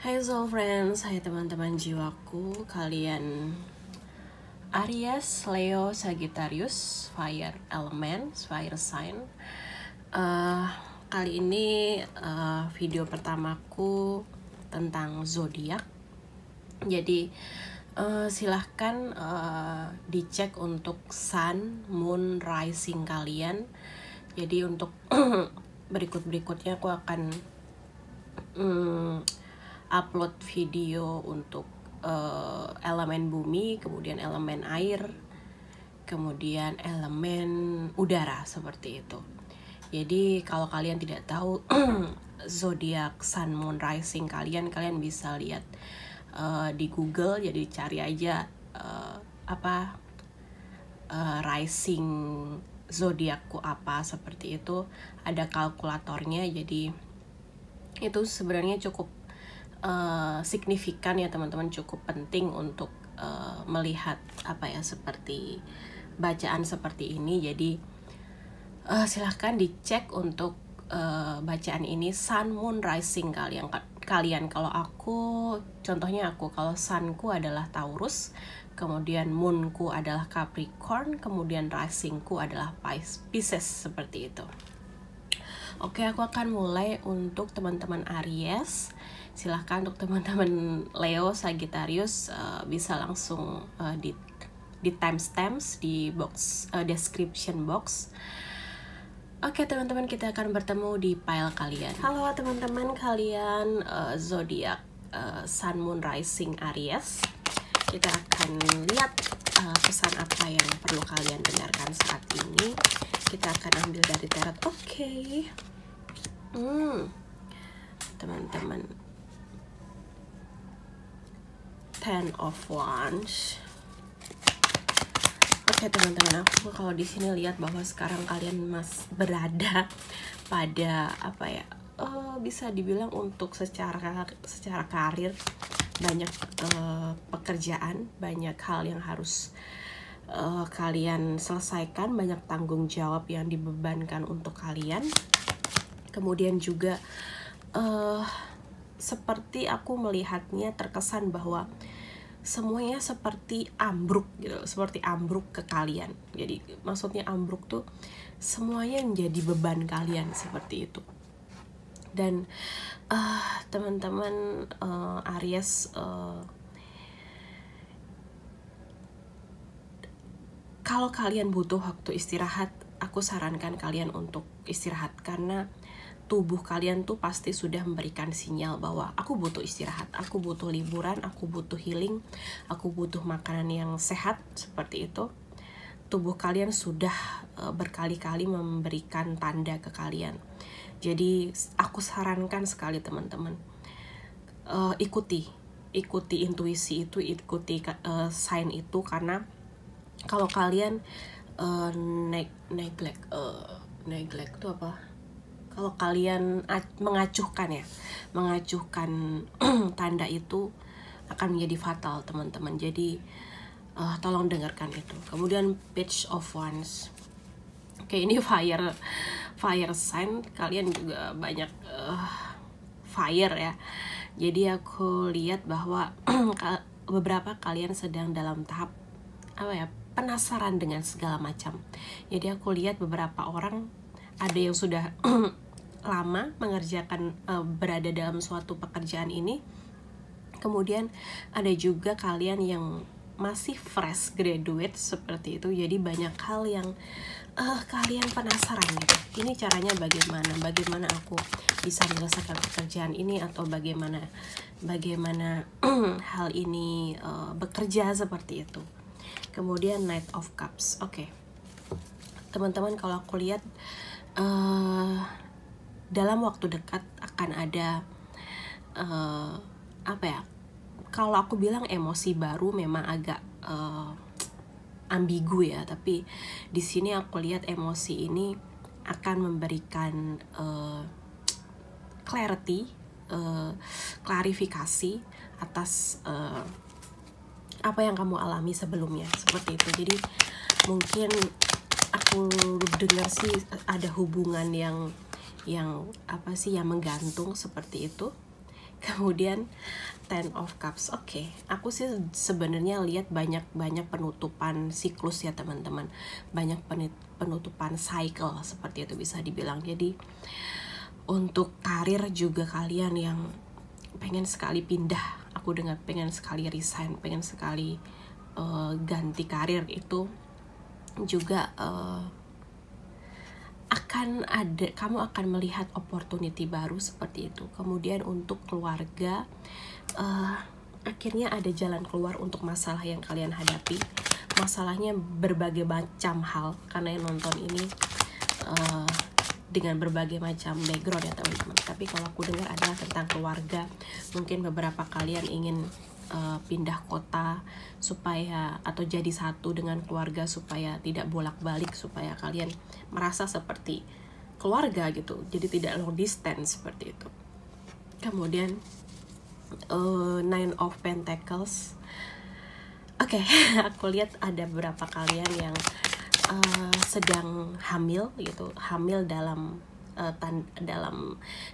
Hai Soul Friends, hai teman-teman jiwaku, kalian Aries, Leo, Sagittarius, Fire Element, Fire Sign. Kali ini video pertamaku tentang zodiak. Jadi silahkan dicek untuk Sun, Moon, Rising kalian. Jadi untuk berikut-berikutnya aku akan upload video untuk elemen bumi, kemudian elemen air, kemudian elemen udara, seperti itu. Jadi kalau kalian tidak tahu zodiak Sun, Moon, Rising kalian bisa lihat di Google. Jadi cari aja rising zodiakku apa, seperti itu. Ada kalkulatornya, jadi itu sebenarnya cukup signifikan ya teman-teman, cukup penting untuk melihat seperti bacaan seperti ini. Jadi silahkan dicek untuk bacaan ini Sun, Moon, Rising kalian. Kalau aku, contohnya kalau Sunku adalah Taurus, kemudian Moonku adalah Capricorn, kemudian Risingku adalah Pisces, seperti itu. Oke, aku akan mulai untuk teman-teman Aries. Silahkan untuk teman-teman Leo, Sagittarius bisa langsung di timestamps di box description box. Oke teman-teman, kita akan bertemu di pile kalian. Halo teman-teman kalian zodiak Sun, Moon, Rising Aries. Kita akan lihat pesan apa yang perlu kalian dengarkan saat ini. Kita akan ambil dari tarot. Oke. Teman-teman, Ten of Wands. Oke teman-teman, aku kalau di sini lihat bahwa sekarang kalian berada pada bisa dibilang untuk secara karir, banyak pekerjaan, banyak hal yang harus kalian selesaikan, banyak tanggung jawab yang dibebankan untuk kalian. Kemudian juga seperti aku melihatnya, terkesan bahwa semuanya seperti ambruk gitu, seperti ambruk ke kalian. Jadi maksudnya ambruk tuh semuanya menjadi beban kalian, seperti itu. Dan teman-teman Aries, kalau kalian butuh waktu istirahat, aku sarankan kalian untuk istirahat, karena tubuh kalian tuh pasti sudah memberikan sinyal bahwa aku butuh istirahat, aku butuh liburan, aku butuh healing, aku butuh makanan yang sehat, seperti itu. Tubuh kalian sudah berkali-kali memberikan tanda ke kalian. Jadi aku sarankan sekali teman-teman, ikuti intuisi itu, ikuti sign itu, karena kalau kalian neglect itu apa? Kalau kalian mengacuhkan tanda itu akan menjadi fatal teman-teman. Jadi tolong dengarkan itu. Kemudian Page of Wands. Oke, ini fire sign, kalian juga banyak fire ya. Jadi aku lihat bahwa beberapa kalian sedang dalam tahap penasaran dengan segala macam. Jadi aku lihat beberapa orang ada yang sudah lama mengerjakan, berada dalam suatu pekerjaan ini. Kemudian ada juga kalian yang masih fresh graduate, seperti itu. Jadi banyak hal yang kalian penasaran gitu. Ini caranya bagaimana aku bisa menyelesaikan pekerjaan ini, atau bagaimana hal ini bekerja, seperti itu. Kemudian Knight of Cups. Oke. Teman-teman, kalau aku lihat dalam waktu dekat akan ada kalau aku bilang emosi baru, memang agak ambigu ya, tapi di sini aku lihat emosi ini akan memberikan klarifikasi atas apa yang kamu alami sebelumnya, seperti itu. Jadi mungkin aku dengar sih ada hubungan yang menggantung, seperti itu. Kemudian Ten of Cups. Oke, aku sih sebenarnya lihat banyak penutupan siklus ya teman-teman, banyak penutupan cycle seperti itu bisa dibilang. Jadi untuk karir juga kalian yang pengen sekali pindah, aku dengar pengen sekali resign, pengen sekali ganti karir, itu juga kamu akan melihat opportunity baru seperti itu. Kemudian untuk keluarga, akhirnya ada jalan keluar untuk masalah yang kalian hadapi. Masalahnya berbagai macam hal, karena yang nonton ini dengan berbagai macam background ya teman-teman. Tapi kalau aku dengar adalah tentang keluarga. Mungkin beberapa kalian ingin pindah kota supaya, atau jadi satu dengan keluarga supaya tidak bolak-balik, supaya kalian merasa seperti keluarga gitu, jadi tidak long distance seperti itu. Kemudian Nine of Pentacles. Oke, aku lihat ada beberapa kalian yang sedang hamil gitu, hamil dalam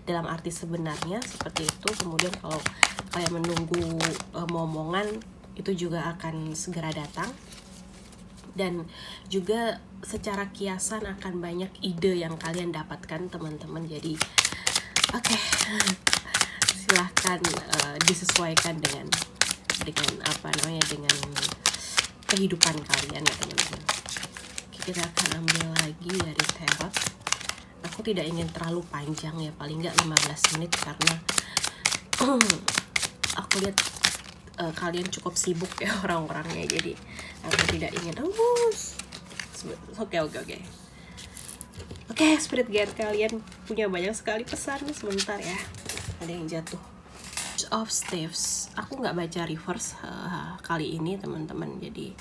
dalam arti sebenarnya seperti itu. Kemudian kalau kalian menunggu momongan, itu juga akan segera datang. Dan juga secara kiasan akan banyak ide yang kalian dapatkan teman-teman. Jadi oke, silahkan disesuaikan dengan apa namanya, dengan kehidupan kalian ya teman-teman. Kita akan ambil lagi dari tarot. Aku tidak ingin terlalu panjang ya, paling nggak 15 menit karena aku lihat kalian cukup sibuk ya orang-orangnya, jadi aku tidak ingin Oke, spirit guide kalian punya banyak sekali pesan. Sebentar ya, ada yang jatuh. Of Staves. Aku nggak baca reverse kali ini teman-teman, jadi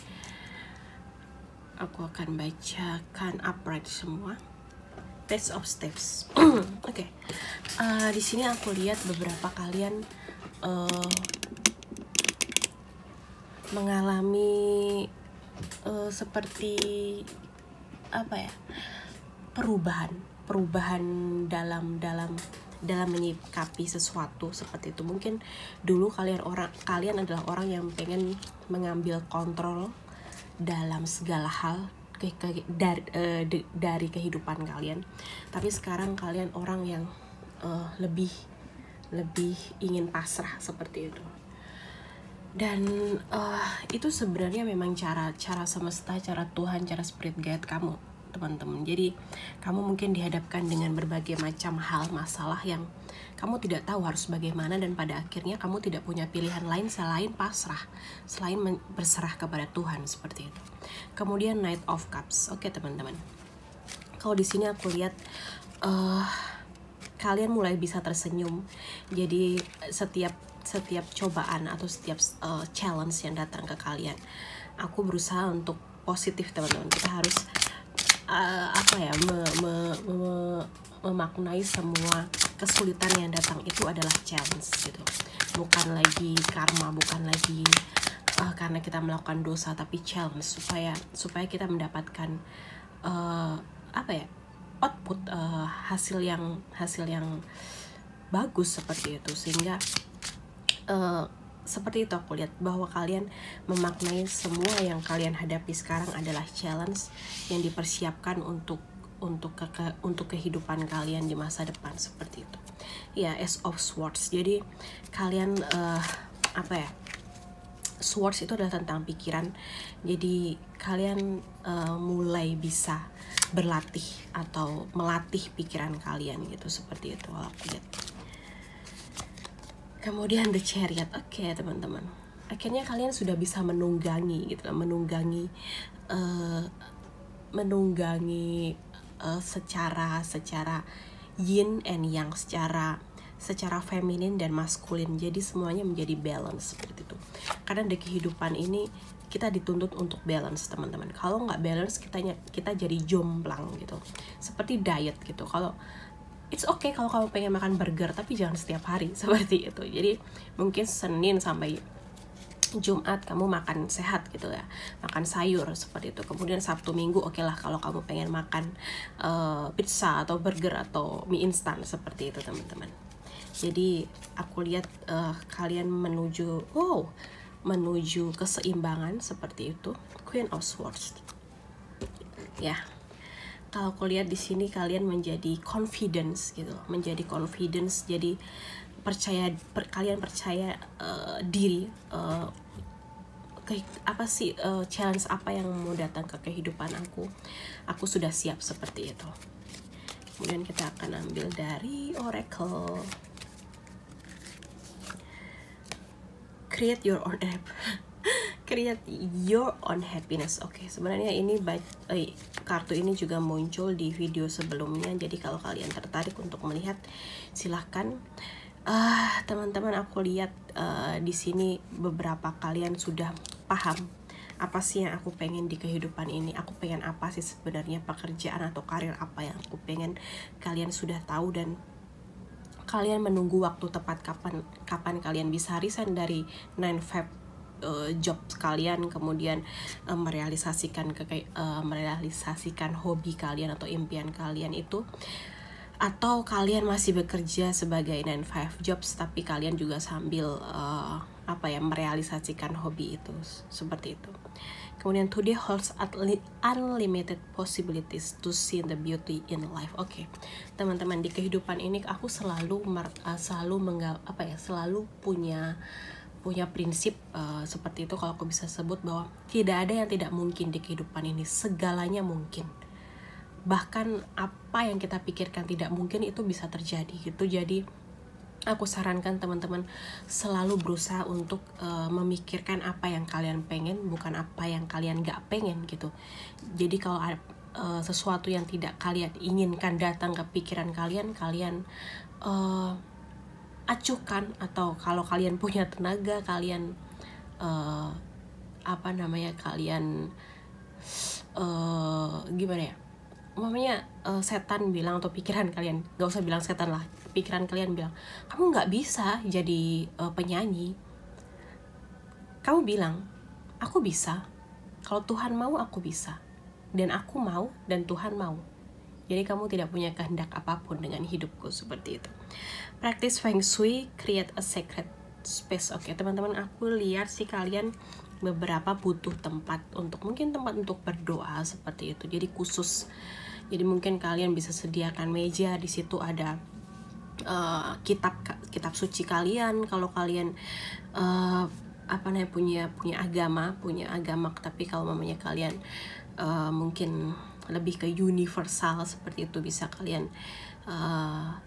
aku akan bacakan upright semua. Page of Staves. Oke. Di sini aku lihat beberapa kalian mengalami seperti apa ya, perubahan dalam menyikapi sesuatu seperti itu. Mungkin dulu kalian adalah orang yang pengen mengambil kontrol dalam segala hal dari kehidupan kalian, tapi sekarang kalian orang yang lebih ingin pasrah seperti itu. Dan itu sebenarnya memang cara semesta, cara Tuhan, cara spirit guide kamu teman-teman. Jadi kamu mungkin dihadapkan dengan berbagai macam hal, masalah yang kamu tidak tahu harus bagaimana, dan pada akhirnya kamu tidak punya pilihan lain selain pasrah, selain berserah kepada Tuhan seperti itu. Kemudian Knight of Cups. Oke teman-teman, kalau di sini aku lihat kalian mulai bisa tersenyum. Jadi setiap cobaan atau setiap challenge yang datang ke kalian, aku berusaha untuk positif teman-teman. Kita harus memaknai semua kesulitan yang datang itu adalah challenge gitu, bukan lagi karma, bukan lagi karena kita melakukan dosa, tapi challenge supaya kita mendapatkan output, hasil yang bagus seperti itu. Sehingga seperti itu aku lihat bahwa kalian memaknai semua yang kalian hadapi sekarang adalah challenge yang dipersiapkan untuk kehidupan kalian di masa depan seperti itu. Ya, Ace of Swords. Jadi kalian Swords itu adalah tentang pikiran. Jadi kalian mulai bisa berlatih atau melatih pikiran kalian gitu, seperti itu aku lihat. Kemudian The Chariot. Oke teman-teman, akhirnya kalian sudah bisa menunggangi gitu, menunggangi secara yin and yang, secara feminin dan maskulin. Jadi semuanya menjadi balance seperti itu. Karena di kehidupan ini kita dituntut untuk balance teman-teman. Kalau nggak balance kita jadi jomplang gitu. Seperti diet gitu. Kalau it's okay kalau kamu pengen makan burger, tapi jangan setiap hari seperti itu. Jadi mungkin Senin sampai Jumat kamu makan sehat gitu ya, makan sayur seperti itu. Kemudian Sabtu Minggu oke lah kalau kamu pengen makan pizza atau burger atau mie instan seperti itu teman-teman. Jadi aku lihat kalian menuju keseimbangan seperti itu. Queen of Swords. Ya. Kalau aku lihat di sini kalian menjadi confidence gitu, menjadi confidence, jadi kalian percaya diri, challenge apa yang mau datang ke kehidupan aku sudah siap seperti itu. Kemudian kita akan ambil dari Oracle, create your own create your own happiness. Oke, sebenarnya ini kartu ini juga muncul di video sebelumnya, jadi kalau kalian tertarik untuk melihat silahkan. Teman-teman, aku lihat di sini beberapa kalian sudah paham apa sih yang aku pengen di kehidupan ini, aku pengen apa sih sebenarnya, pekerjaan atau karir apa yang aku pengen. Kalian sudah tahu dan kalian menunggu waktu tepat kapan kalian bisa resign dari 9-5 job kalian, kemudian merealisasikan hobi kalian atau impian kalian itu. Atau kalian masih bekerja sebagai 9-5 jobs tapi kalian juga sambil merealisasikan hobi itu, seperti itu. Kemudian today holds unlimited possibilities to see the beauty in life. Oke, teman-teman, di kehidupan ini aku selalu punya prinsip seperti itu. Kalau aku bisa sebut bahwa tidak ada yang tidak mungkin di kehidupan ini, segalanya mungkin. Bahkan apa yang kita pikirkan tidak mungkin itu bisa terjadi gitu. Jadi aku sarankan teman-teman selalu berusaha untuk memikirkan apa yang kalian pengen, bukan apa yang kalian gak pengen gitu. Jadi kalau ada sesuatu yang tidak kalian inginkan datang ke pikiran kalian acuhkan, atau kalau kalian punya tenaga kalian setan bilang, atau pikiran kalian, gak usah bilang setan lah, pikiran kalian bilang kamu gak bisa jadi penyanyi, kamu bilang aku bisa, kalau Tuhan mau aku bisa, dan aku mau dan Tuhan mau. Jadi kamu tidak punya kehendak apapun dengan hidupku, seperti itu. Practice Feng Shui, create a sacred space. Oke, teman-teman, aku lihat sih kalian beberapa butuh tempat untuk berdoa seperti itu. Jadi khusus. Jadi mungkin kalian bisa sediakan meja, di situ ada kitab suci kalian. Kalau kalian punya agama, tapi kalau mamanya kalian mungkin lebih ke universal seperti itu, bisa kalian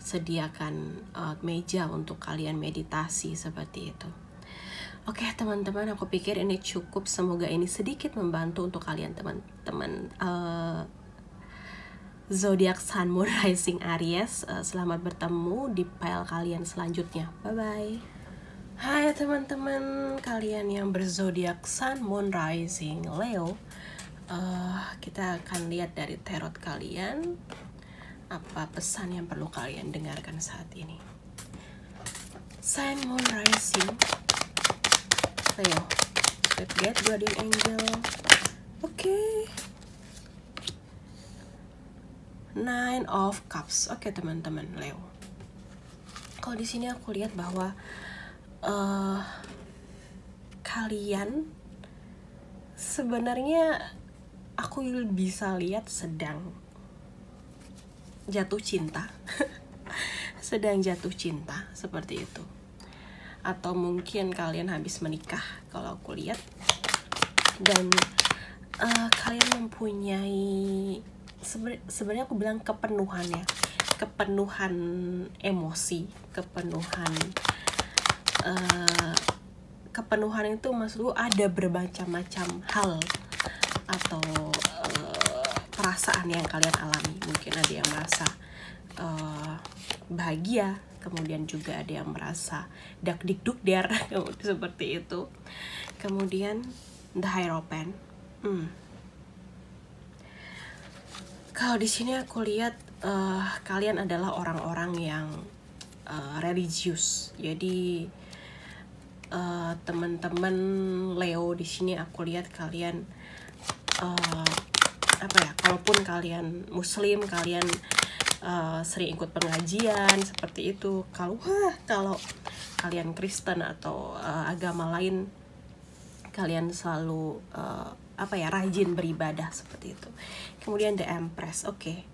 sediakan meja untuk kalian meditasi seperti itu. Oke, teman-teman, aku pikir ini cukup. Semoga ini sedikit membantu untuk kalian, teman-teman zodiak Sun, Moon, Rising Aries. Selamat bertemu di pile kalian selanjutnya. Bye bye. Hai teman-teman kalian yang berzodiak Sun, Moon, Rising Leo. Kita akan lihat dari tarot kalian apa pesan yang perlu kalian dengarkan saat ini. Sun, Moon, Rising Leo, Spirit Guide, Guardian Angel. Oke. 9 of Cups. Oke, teman-teman Leo. Kalau di sini aku lihat bahwa kalian sebenarnya aku bisa lihat sedang jatuh cinta. Sedang jatuh cinta seperti itu. Atau mungkin kalian habis menikah kalau aku lihat. Dan kalian mempunyai sebenarnya aku bilang kepenuhan ya. Kepenuhan emosi, kepenuhan itu maksudku ada bermacam-macam hal atau perasaan yang kalian alami. Mungkin ada yang merasa bahagia, kemudian juga ada yang merasa dak-dik-duk-der seperti itu. Kemudian the Hierophant. Kalau di sini aku lihat kalian adalah orang-orang yang religius. Jadi teman-teman Leo di sini aku lihat kalian kalaupun kalian Muslim, kalian sering ikut pengajian seperti itu. Kalau kalian Kristen atau agama lain, kalian selalu rajin beribadah seperti itu. Kemudian the Empress. Oke.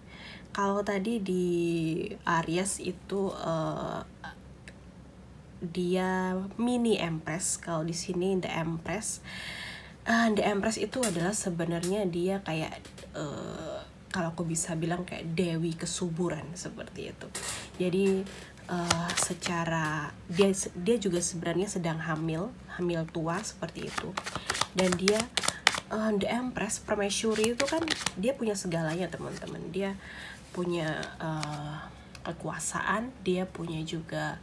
Kalau tadi di Aries itu dia mini Empress, kalau di sini the Empress. The Empress itu adalah sebenarnya dia kayak kalau aku bisa bilang kayak dewi kesuburan seperti itu. Jadi secara dia juga sebenarnya sedang hamil tua seperti itu. Dan dia the Empress, permaisuri itu kan dia punya segalanya teman-teman. Dia punya kekuasaan, dia punya juga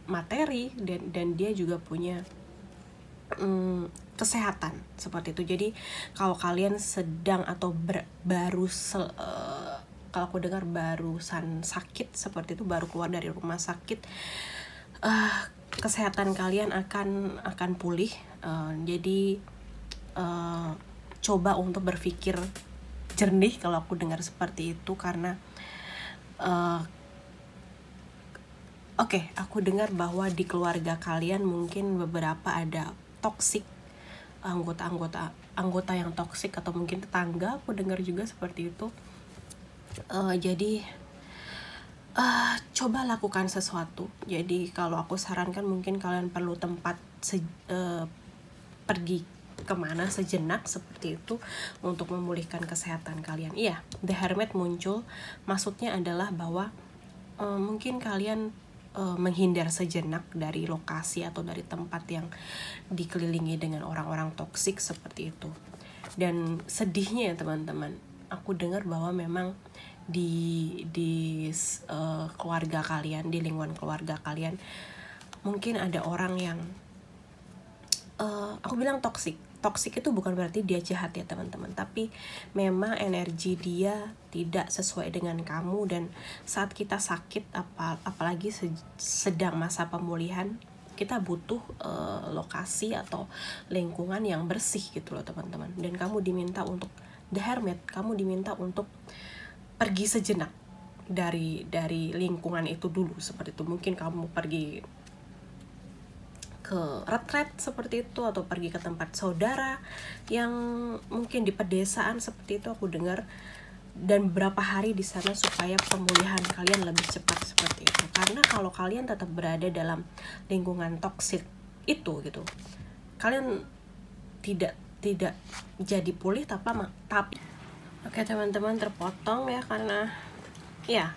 materi, dan dia juga punya kesehatan seperti itu. Jadi kalau kalian sedang atau kalau aku dengar barusan sakit seperti itu, baru keluar dari rumah sakit, kesehatan kalian akan pulih. Jadi coba untuk berpikir jernih kalau aku dengar seperti itu, karena aku dengar bahwa di keluarga kalian mungkin beberapa ada toksik, anggota yang toksik, atau mungkin tetangga, aku dengar juga seperti itu. Jadi coba lakukan sesuatu. Jadi kalau aku sarankan, mungkin kalian perlu tempat pergi kemana sejenak seperti itu untuk memulihkan kesehatan kalian. Iya, The Hermit muncul, maksudnya adalah bahwa mungkin kalian menghindar sejenak dari lokasi atau dari tempat yang dikelilingi dengan orang-orang toksik seperti itu. Dan sedihnya ya teman-teman, aku dengar bahwa memang di keluarga kalian, di lingkungan keluarga kalian, mungkin ada orang yang aku bilang toksik itu bukan berarti dia jahat ya teman-teman, tapi memang energi dia tidak sesuai dengan kamu. Dan saat kita sakit, apalagi sedang masa pemulihan, kita butuh lokasi atau lingkungan yang bersih gitu loh teman-teman. Dan kamu diminta untuk The Hermit, kamu diminta untuk pergi sejenak dari lingkungan itu dulu seperti itu. Mungkin kamu pergi ke retret seperti itu, atau pergi ke tempat saudara yang mungkin di pedesaan seperti itu, aku dengar, dan beberapa hari di sana supaya pemulihan kalian lebih cepat seperti itu. Karena kalau kalian tetap berada dalam lingkungan toksik itu gitu, kalian tidak jadi pulih. Tapi oke teman-teman, terpotong ya, karena ya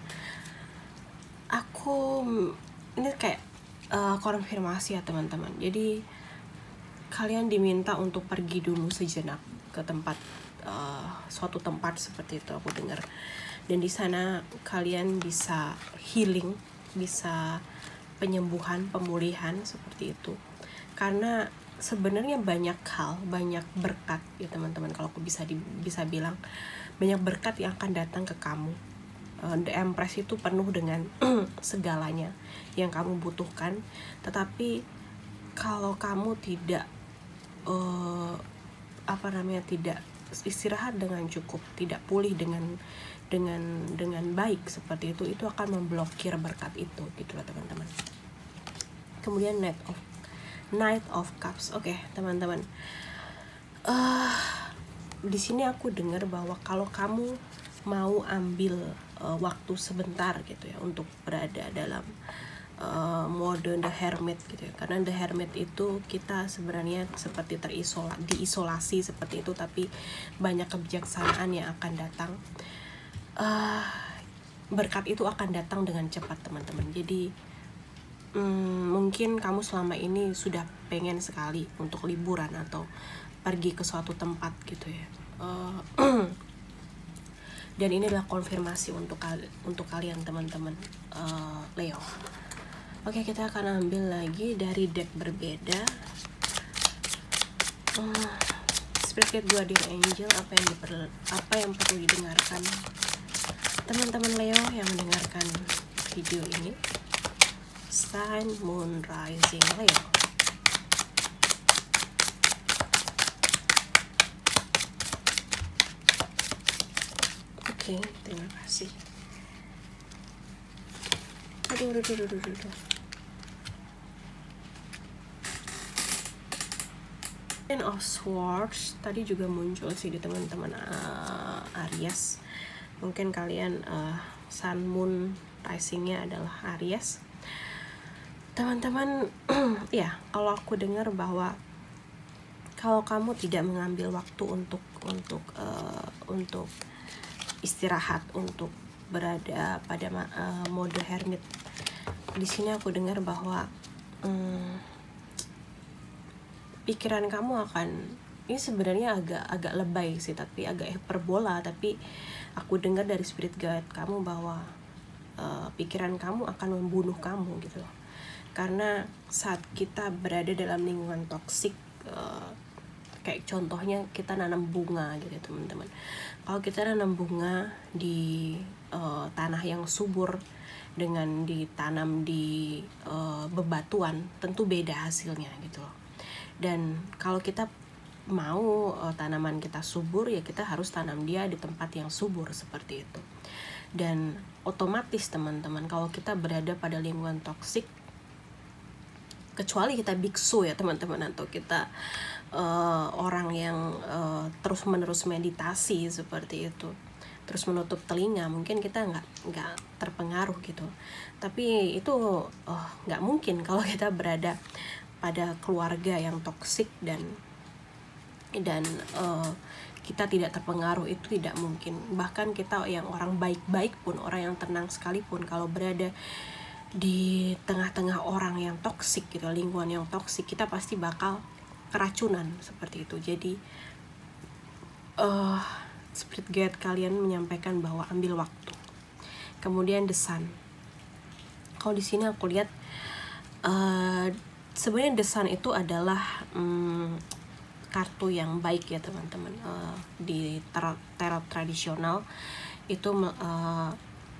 aku ini kayak konfirmasi ya teman-teman. Jadi kalian diminta untuk pergi dulu sejenak ke tempat suatu tempat seperti itu, aku dengar. Dan di sana kalian bisa healing, bisa penyembuhan, pemulihan seperti itu. Karena sebenarnya banyak hal, banyak berkat ya teman-teman, kalau aku bisa bilang banyak berkat yang akan datang ke kamu. The Empress itu penuh dengan segalanya yang kamu butuhkan, tetapi kalau kamu tidak tidak istirahat dengan cukup, tidak pulih dengan baik seperti itu akan memblokir berkat itu gitu loh teman-teman. Kemudian Knight of Cups. Oke, teman-teman. Di sini aku dengar bahwa kalau kamu mau ambil waktu sebentar gitu ya untuk berada dalam mode The Hermit gitu ya. Karena The Hermit itu kita sebenarnya seperti diisolasi seperti itu, tapi banyak kebijaksanaan yang akan datang. Berkat itu akan datang dengan cepat teman-teman. Jadi mungkin kamu selama ini sudah pengen sekali untuk liburan atau pergi ke suatu tempat gitu ya. Dan ini adalah konfirmasi untuk kalian teman-teman Leo. Oke, kita akan ambil lagi dari deck berbeda. Spirit Guardian Angel, apa yang perlu didengarkan teman-teman Leo yang mendengarkan video ini. Sign, Moon, Rising Leo. Oke, terima kasih. Aduh. Ten of Swords tadi juga muncul sih di teman-teman Aries. Mungkin kalian Sun, Moon, Rising-nya adalah Aries. Teman-teman, ya, kalau aku dengar bahwa kalau kamu tidak mengambil waktu untuk istirahat, untuk berada pada mode hermit, di sini aku dengar bahwa pikiran kamu akan, ini sebenarnya agak lebay sih, tapi agak hiperbola, tapi aku dengar dari spirit guide kamu bahwa pikiran kamu akan membunuh kamu gitu loh. Karena saat kita berada dalam lingkungan toksik, kayak contohnya kita nanam bunga gitu teman-teman. Kalau kita nanam bunga di tanah yang subur dengan ditanam di bebatuan, tentu beda hasilnya gitu loh. Dan kalau kita mau tanaman kita subur, ya kita harus tanam dia di tempat yang subur seperti itu. Dan otomatis teman-teman, kalau kita berada pada lingkungan toksik, kecuali kita biksu ya teman-teman, atau kita orang yang terus-menerus meditasi seperti itu, terus menutup telinga, mungkin kita nggak terpengaruh gitu. Tapi itu nggak mungkin kalau kita berada pada keluarga yang toksik dan kita tidak terpengaruh, itu tidak mungkin. Bahkan kita yang orang baik-baik pun, orang yang tenang sekalipun, kalau berada di tengah-tengah orang yang toksik gitu, lingkungan yang toksik, kita pasti bakal keracunan seperti itu. Jadi spirit guide kalian menyampaikan bahwa ambil waktu. Kemudian the Sun. Kalau di sini aku lihat sebenarnya the Sun itu adalah kartu yang baik ya teman-teman. Di tarot tradisional itu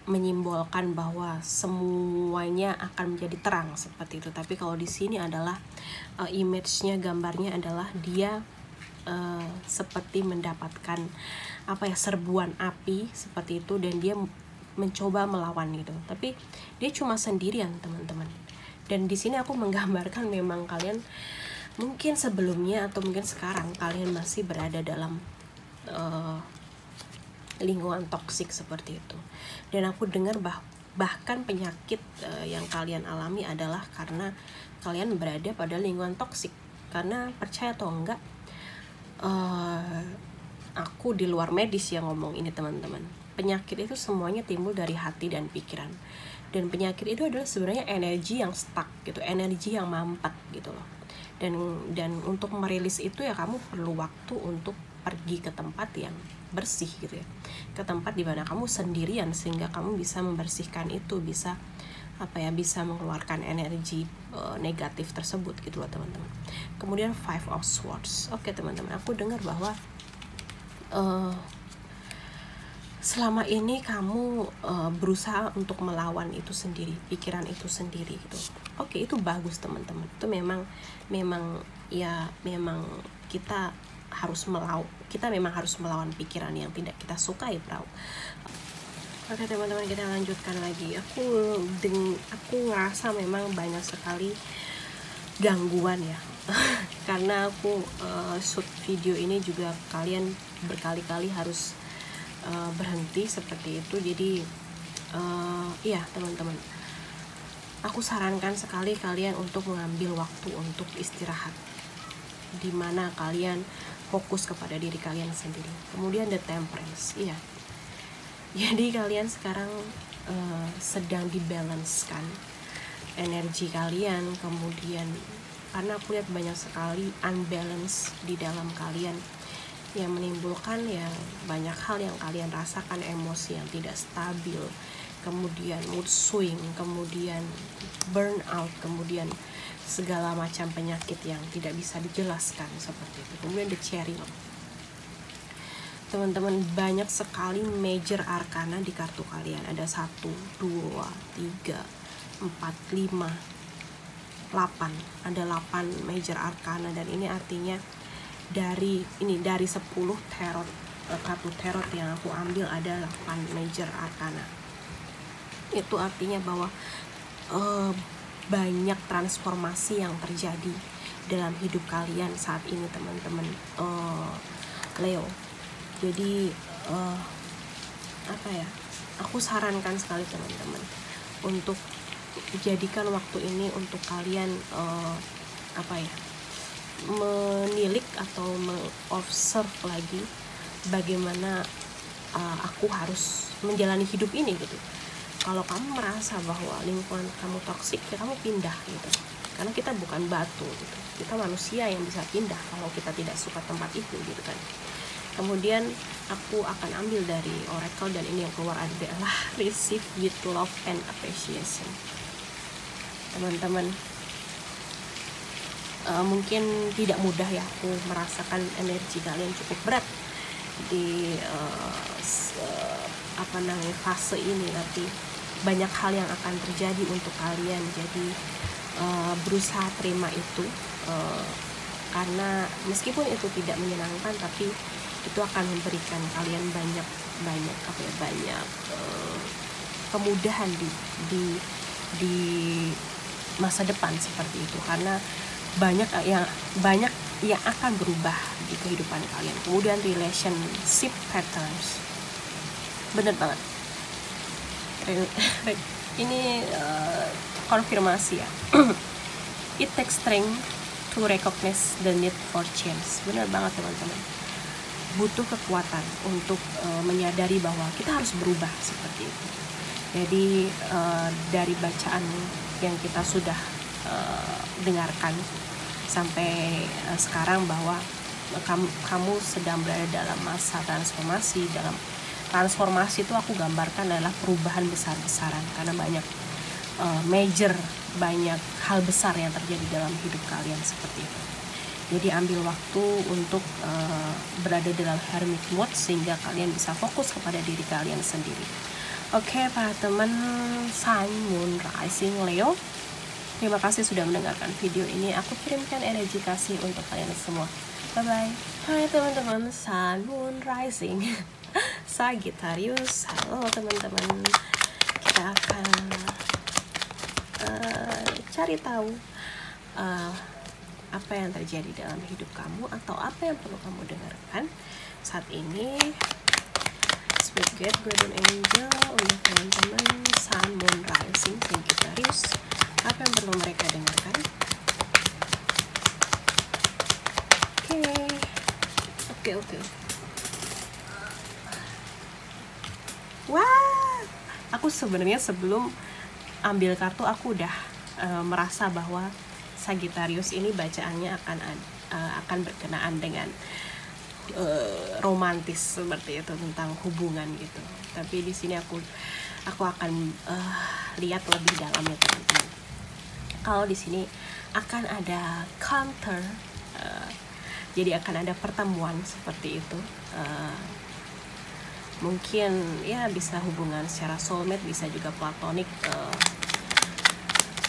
menyimbolkan bahwa semuanya akan menjadi terang seperti itu. Tapi kalau di sini adalah image-nya, gambarnya adalah dia seperti mendapatkan serbuan api seperti itu, dan dia mencoba melawan gitu. Tapi dia cuma sendirian teman-teman. Dan di sini aku menggambarkan memang kalian mungkin sebelumnya atau mungkin sekarang kalian masih berada dalam lingkungan toksik seperti itu. Dan aku dengar bahkan penyakit yang kalian alami adalah karena kalian berada pada lingkungan toksik. Karena percaya atau enggak, aku di luar medis yang ngomong ini teman-teman, penyakit itu semuanya timbul dari hati dan pikiran. Dan penyakit itu adalah sebenarnya energi yang stuck gitu, energi yang mampet gitu loh. Dan untuk merilis itu ya kamu perlu waktu untuk pergi ke tempat yang bersih gitu ya, ke tempat dimana kamu sendirian, sehingga kamu bisa membersihkan itu, bisa bisa mengeluarkan energi negatif tersebut gitu loh teman-teman. Kemudian Five of Swords. Oke teman-teman, aku dengar bahwa selama ini kamu berusaha untuk melawan itu sendiri, pikiran itu sendiri gitu. Oke, itu bagus teman-teman. Itu memang kita memang harus melawan pikiran yang tidak kita sukai, bro. Oke teman-teman, kita lanjutkan lagi. Aku ngerasa memang banyak sekali gangguan ya. Karena aku shoot video ini juga kalian berkali-kali harus berhenti seperti itu. Jadi iya teman-teman, aku sarankan sekali kalian untuk mengambil waktu untuk istirahat, dimana kalian fokus kepada diri kalian sendiri. Kemudian the Temperance. Iya, jadi kalian sekarang sedang dibalancekan energi kalian. Kemudian karena aku lihat banyak sekali unbalance di dalam kalian, yang menimbulkan ya banyak hal yang kalian rasakan, emosi yang tidak stabil, kemudian mood swing, kemudian burnout, kemudian segala macam penyakit yang tidak bisa dijelaskan seperti itu. Kemudian the Chariot. Teman-teman, banyak sekali major arcana di kartu kalian. Ada 1, 2, 3, 4, 5, 8. Ada 8 major arcana, dan ini artinya dari 10 tarot kartu tarot yang aku ambil adalah Pan Major Arcana. Itu artinya bahwa banyak transformasi yang terjadi dalam hidup kalian saat ini, teman-teman Leo. Jadi aku sarankan sekali teman-teman untuk jadikan waktu ini untuk kalian menilik atau mengobserv lagi bagaimana aku harus menjalani hidup ini gitu. Kalau kamu merasa bahwa lingkungan kamu toksik, ya kamu pindah gitu. Karena kita bukan batu gitu. Kita manusia yang bisa pindah kalau kita tidak suka tempat itu gitu kan. Kemudian aku akan ambil dari oracle, dan ini yang keluar adalah receive with love and appreciation. Teman-teman, mungkin tidak mudah ya, aku merasakan energi kalian cukup berat di fase ini, tapi banyak hal yang akan terjadi untuk kalian. Jadi berusaha terima itu, karena meskipun itu tidak menyenangkan, tapi itu akan memberikan kalian banyak kemudahan di masa depan seperti itu, karena banyak yang akan berubah di kehidupan kalian. Kemudian relationship patterns, bener banget. Ini konfirmasi ya. It takes strength to recognize the need for change. Bener banget teman-teman. Butuh kekuatan untuk menyadari bahwa kita harus berubah seperti itu. Jadi dari bacaan yang kita sudah dengarkan sampai sekarang, bahwa kamu sedang berada dalam masa transformasi. Dalam transformasi itu aku gambarkan adalah perubahan besar-besaran, karena banyak banyak hal besar yang terjadi dalam hidup kalian seperti itu. Jadi ambil waktu untuk berada dalam hermit mode sehingga kalian bisa fokus kepada diri kalian sendiri. Oke, para teman Sun, Moon, Rising, Leo, terima kasih sudah mendengarkan video ini. Aku kirimkan energi kasih untuk kalian semua. Bye bye. Hai teman-teman Sun, Moon, Rising, Sagittarius. Halo teman-teman. Kita akan cari tahu apa yang terjadi dalam hidup kamu, atau apa yang perlu kamu dengarkan saat ini. Sweet God, Guardian Angel, untuk teman-teman Sun, Moon, Rising, Sagittarius, apa yang perlu mereka dengarkan? Oke. Wah, aku sebenarnya sebelum ambil kartu aku udah merasa bahwa Sagittarius ini bacaannya akan berkenaan dengan romantis seperti itu, tentang hubungan gitu. Tapi di sini aku akan lihat lebih dalam ya teman-teman. Kalau di sini akan ada counter, jadi akan ada pertemuan seperti itu. Mungkin ya bisa hubungan secara soulmate, bisa juga platonik.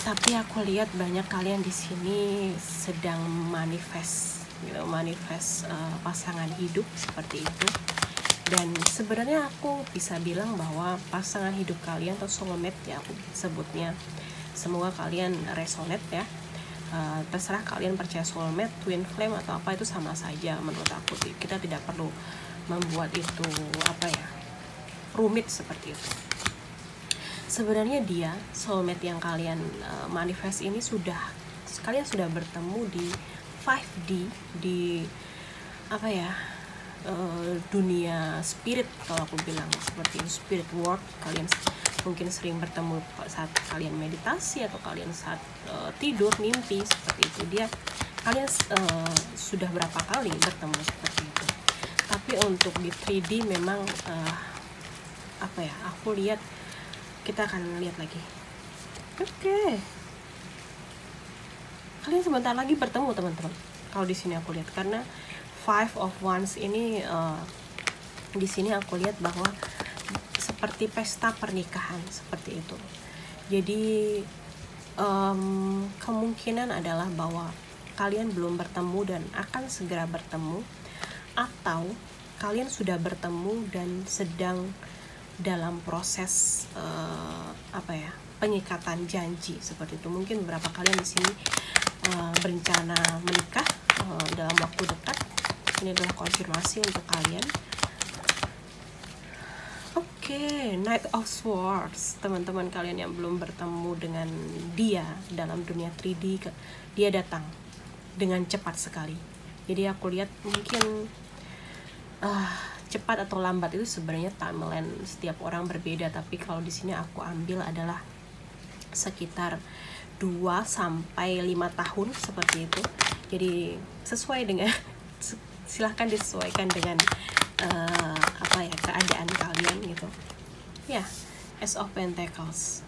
Tapi aku lihat banyak kalian di sini sedang manifest pasangan hidup seperti itu. Dan sebenarnya aku bisa bilang bahwa pasangan hidup kalian atau soulmate ya aku sebutnya, semoga kalian resonate ya. Terserah kalian percaya soulmate, twin flame atau apa, itu sama saja menurut aku. Kita tidak perlu membuat itu rumit seperti itu. Sebenarnya dia soulmate yang kalian manifest ini kalian sudah bertemu di 5D, di dunia spirit, kalau aku bilang seperti itu, spirit world. Kalian mungkin sering bertemu saat kalian meditasi atau kalian saat tidur mimpi seperti itu. Kalian sudah berapa kali bertemu seperti itu. Tapi untuk di 3D memang aku lihat, kita akan lihat lagi. Oke. Kalian sebentar lagi bertemu teman-teman. Kalau di sini aku lihat, karena Five of Wands ini di sini aku lihat bahwa seperti pesta pernikahan seperti itu. Jadi kemungkinan adalah bahwa kalian belum bertemu dan akan segera bertemu, atau kalian sudah bertemu dan sedang dalam proses pengikatan janji seperti itu. Mungkin beberapa kalian di sini berencana menikah dalam waktu dekat. Ini adalah konfirmasi untuk kalian. Oke, Knight of Swords. Teman-teman kalian yang belum bertemu dengan dia dalam dunia 3D, dia datang dengan cepat sekali. Jadi aku lihat mungkin cepat atau lambat itu sebenarnya timeline setiap orang berbeda, tapi kalau di sini aku ambil adalah sekitar 2-5 tahun seperti itu. Jadi sesuai dengan silahkan disesuaikan dengan keadaan kalian gitu. Ya, Ace of Pentacles.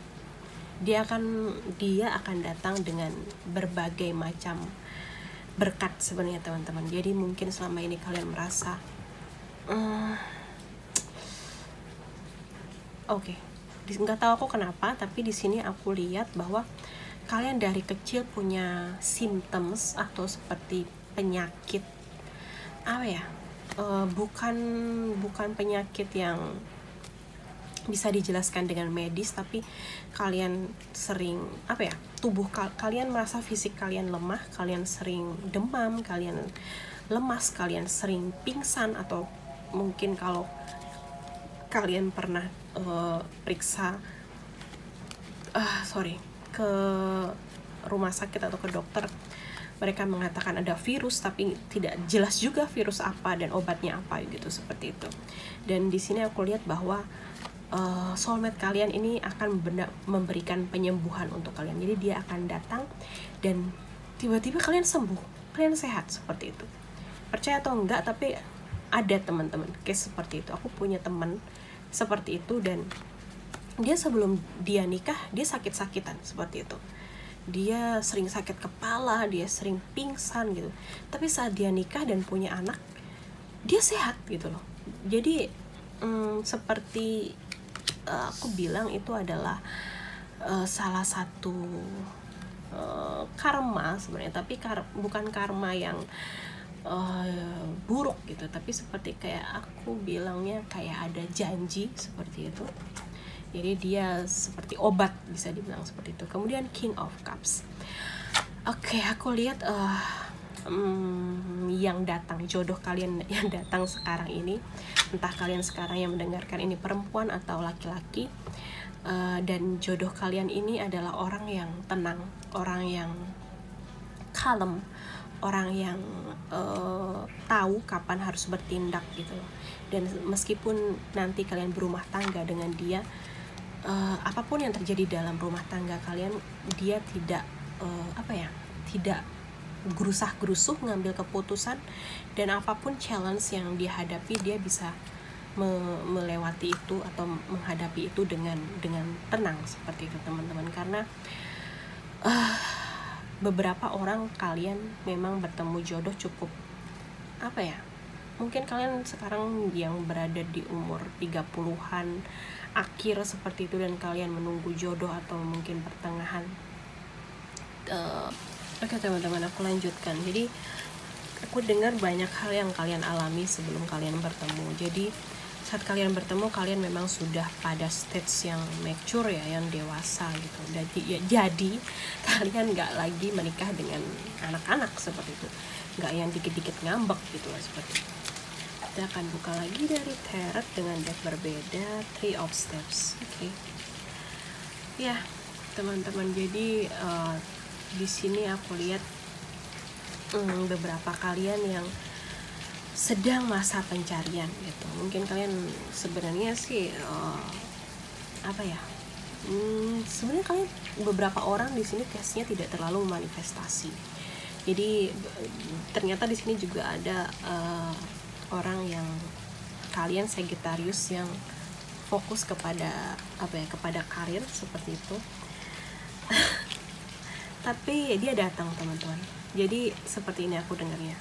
Dia akan datang dengan berbagai macam berkat sebenarnya teman-teman. Jadi mungkin selama ini kalian merasa nggak tahu aku kenapa, tapi di sini aku lihat bahwa kalian dari kecil punya symptoms atau seperti penyakit bukan penyakit yang bisa dijelaskan dengan medis, tapi kalian sering tubuh kalian merasa fisik kalian lemah, kalian sering demam, kalian lemas, kalian sering pingsan, atau mungkin kalau kalian pernah periksa ke rumah sakit atau ke dokter, mereka mengatakan ada virus tapi tidak jelas juga virus apa dan obatnya apa gitu, seperti itu. Dan di sini aku lihat bahwa soulmate kalian ini akan memberikan penyembuhan untuk kalian. Jadi dia akan datang dan tiba-tiba kalian sembuh, kalian sehat, seperti itu. Percaya atau enggak, tapi ada teman-teman case seperti itu. Aku punya teman seperti itu, dan dia sebelum dia nikah dia sakit-sakitan seperti itu. Dia sering sakit kepala, dia sering pingsan gitu. Tapi saat dia nikah dan punya anak, dia sehat gitu loh. Jadi seperti aku bilang itu adalah salah satu karma sebenarnya, tapi bukan karma yang buruk gitu, tapi seperti kayak aku bilangnya kayak ada janji seperti itu. Jadi dia seperti obat, bisa dibilang seperti itu. Kemudian King of Cups. Oke, aku lihat yang datang, jodoh kalian yang datang sekarang ini, entah kalian sekarang yang mendengarkan ini perempuan atau laki-laki, dan jodoh kalian ini adalah orang yang tenang, orang yang kalem, orang yang tahu kapan harus bertindak gitu. Dan meskipun nanti kalian berumah tangga dengan dia, apapun yang terjadi dalam rumah tangga kalian, dia tidak tidak gerusah-gerusuh ngambil keputusan, dan apapun challenge yang dia hadapi, dia bisa melewati itu atau menghadapi itu dengan tenang, seperti itu teman-teman. Karena beberapa orang kalian memang bertemu jodoh cukup mungkin kalian sekarang yang berada di umur 30-an akhir seperti itu, dan kalian menunggu jodoh atau mungkin pertengahan. Oke teman-teman, aku lanjutkan. Jadi aku dengar banyak hal yang kalian alami sebelum kalian bertemu. Jadi saat kalian bertemu, kalian memang sudah pada stage yang mature ya, yang dewasa gitu. Jadi kalian nggak lagi menikah dengan anak-anak seperti itu, nggak yang dikit-dikit ngambek gitu lah, seperti itu. Kita akan buka lagi dari tarot dengan deck berbeda, Three of Steps. Oke. Ya teman-teman, jadi di sini aku lihat beberapa kalian yang sedang masa pencarian gitu. Mungkin kalian sebenarnya sih sebenarnya kalian beberapa orang di sini case-nya tidak terlalu manifestasi. Jadi ternyata di sini juga ada orang yang kalian Sagittarius yang fokus kepada kepada karir seperti itu. Tapi dia datang teman-teman. Jadi seperti ini aku dengarnya.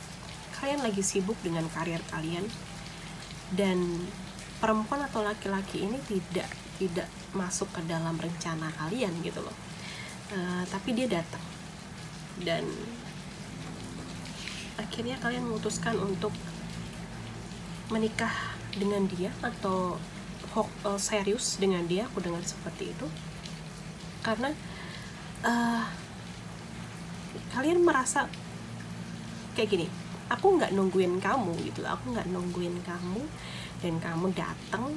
Kalian lagi sibuk dengan karir kalian, dan perempuan atau laki-laki ini tidak masuk ke dalam rencana kalian gitu loh. Tapi dia datang, dan akhirnya kalian memutuskan untuk menikah dengan dia atau serius dengan dia. Aku dengar seperti itu karena kalian merasa kayak gini, aku nggak nungguin kamu gitu, aku nggak nungguin kamu dan kamu datang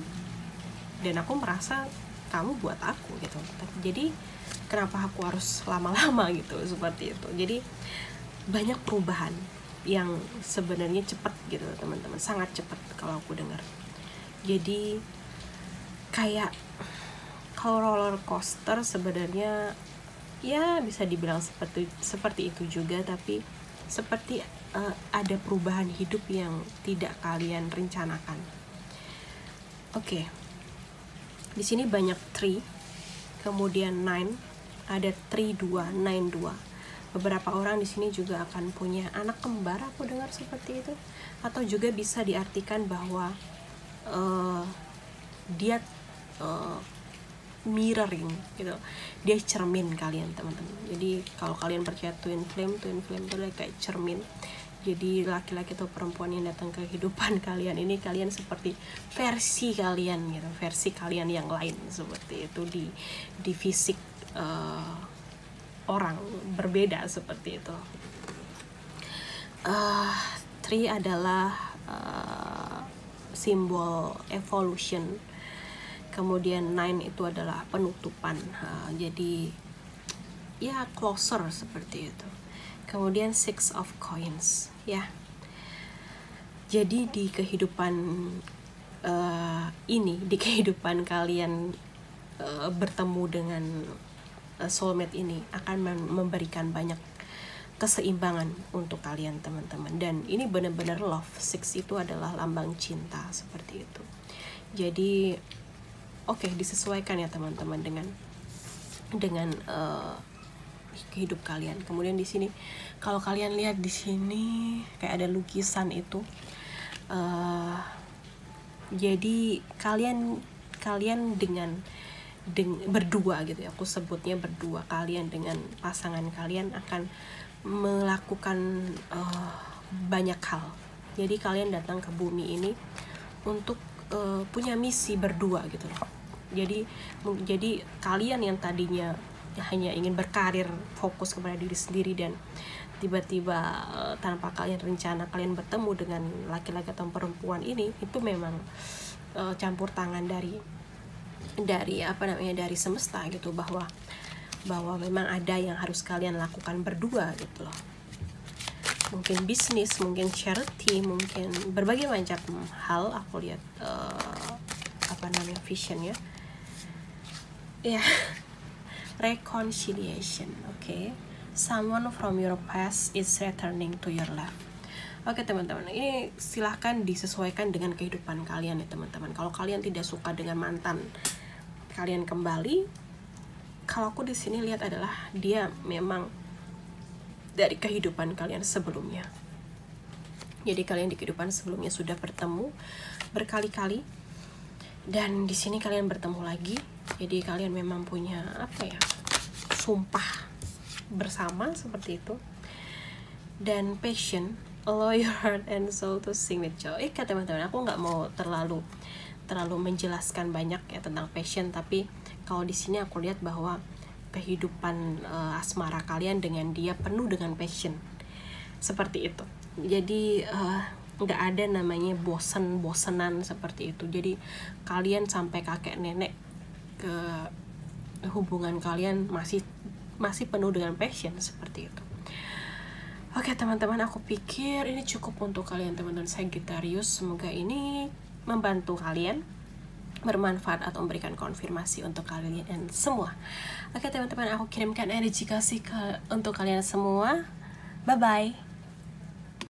dan aku merasa kamu buat aku gitu. Jadi kenapa aku harus lama-lama gitu, seperti itu. Jadi banyak perubahan yang sebenarnya cepat gitu teman-teman, sangat cepat kalau aku dengar. Jadi kayak kalau roller coaster sebenarnya ya bisa dibilang seperti itu juga, tapi seperti ada perubahan hidup yang tidak kalian rencanakan. Oke. Di sini banyak 3, kemudian 9, ada 3, 2, 9, 2. Beberapa orang di sini juga akan punya anak kembar, aku dengar seperti itu. Atau juga bisa diartikan bahwa dia mirroring gitu, dia cermin kalian teman-teman. Jadi kalau kalian percaya twin flame itu kayak cermin. Jadi laki-laki atau perempuan yang datang ke kehidupan kalian ini, kalian seperti versi kalian gitu, versi kalian yang lain seperti itu di fisik orang berbeda seperti itu. 3 adalah simbol evolution. Kemudian 9 itu adalah penutupan. Jadi ya closer seperti itu. Kemudian 6 of coins ya. Jadi di kehidupan ini, di kehidupan kalian bertemu dengan soulmate ini akan memberikan banyak keseimbangan untuk kalian teman-teman. Dan ini benar-benar love. 6 itu adalah lambang cinta seperti itu. Jadi oke, disesuaikan ya teman-teman dengan hidup kalian. Kemudian di sini kalau kalian lihat di sini kayak ada lukisan itu, jadi kalian dengan berdua gitu ya, aku sebutnya berdua, kalian dengan pasangan kalian akan melakukan banyak hal. Jadi kalian datang ke bumi ini untuk punya misi berdua gitu loh. Jadi kalian yang tadinya hanya ingin berkarir, fokus kepada diri sendiri, dan tiba-tiba tanpa kalian rencana kalian bertemu dengan laki-laki atau perempuan ini, itu memang campur tangan dari semesta gitu, bahwa memang ada yang harus kalian lakukan berdua gitu loh. Mungkin bisnis, mungkin charity, mungkin berbagai macam hal. Aku lihat visionnya ya. Reconciliation, okay. Someone from your past is returning to your life. Oke teman-teman, ini silahkan disesuaikan dengan kehidupan kalian ya teman-teman. Kalau kalian tidak suka dengan mantan kalian kembali, kalau aku di sini lihat adalah dia memang dari kehidupan kalian sebelumnya. Jadi kalian di kehidupan sebelumnya sudah bertemu berkali-kali, dan di sini kalian bertemu lagi. Jadi kalian memang punya sumpah bersama seperti itu. Dan passion, allow your heart and soul to sing with joy. Teman-teman, aku nggak mau terlalu menjelaskan banyak ya tentang passion, tapi kalau di sini aku lihat bahwa kehidupan asmara kalian dengan dia penuh dengan passion seperti itu. Jadi nggak ada namanya bosenan seperti itu. Jadi kalian sampai kakek nenek ke hubungan kalian masih penuh dengan passion seperti itu. Oke teman-teman, aku pikir ini cukup untuk kalian teman-teman Sagittarius. Semoga ini membantu kalian, bermanfaat atau memberikan konfirmasi untuk kalian semua. Oke teman-teman, aku kirimkan energi kasih untuk kalian semua. Bye bye.